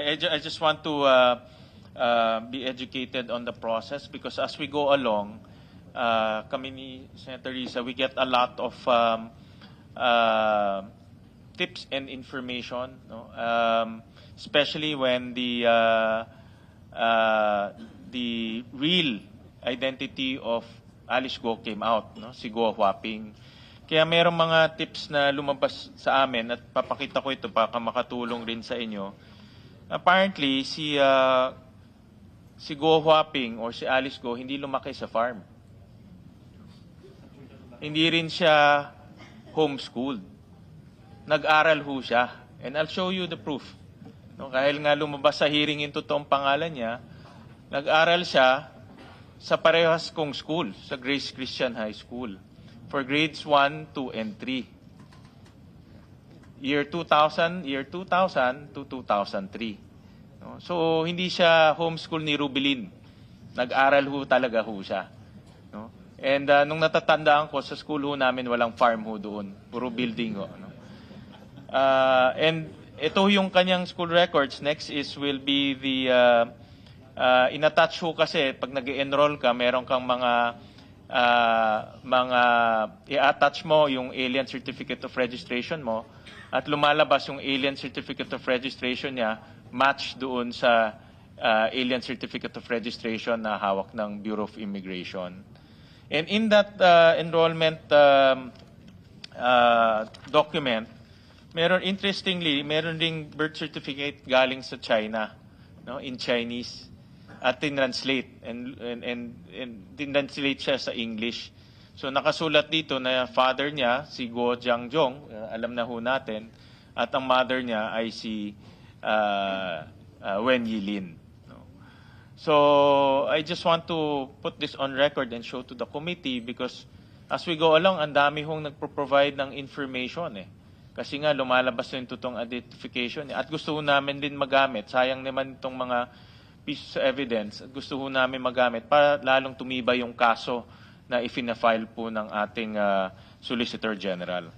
I just want to be educated on the process because as we go along, kami ni Senator Risa, we get a lot of tips and information, no? Especially when the real identity of Alice Go came out, no? Si Go Huaping. Kaya mayroong mga tips na lumabas sa amin at papakita ko ito para makatulong rin sa inyo. Apparently, si Go Huaping or si Alice Go hindi lumaki sa farm. Hindi rin siya homeschooled. Nag-aral ho siya. And I'll show you the proof. No, kahit nga lumabas sa hearing yung totoong pangalan niya, nag-aral siya sa parehas kong school, sa Grace Christian High School, for grades 1, 2, and 3. Year 2000 to 2003. No? So, hindi siya homeschool ni Rubilin. Nag-aral ho talaga ho siya. No? And nung natatandaan ko, sa school ho namin, walang farm ho doon. Puro building ho. No? And ito yung kanyang school records. Next will be the in-attach ho kasi pag nag-enroll ka, meron kang mga i-attach mo yung alien certificate of registration mo at lumalabas yung alien certificate of registration niya match doon sa alien certificate of registration na hawak ng Bureau of Immigration. And in that enrollment document, interestingly, meron ding birth certificate galing sa China, no, in Chinese. At tinranslate and tinranslate siya sa English. So nakasulat dito na father niya si Guo Jiangjong, alam na ho natin, at ang mother niya ay si Wen Yilin. No? So I just want to put this on record and show to the committee because as we go along, ang dami hong nagpo-provide ng information eh. Kasi nga lumalabas yung totoong identification at gusto ho namin din magamit. Sayang naman itong mga pieces of evidence at gusto ho namin magamit para lalong tumibay yung kaso na ifina-file po ng ating Solicitor General.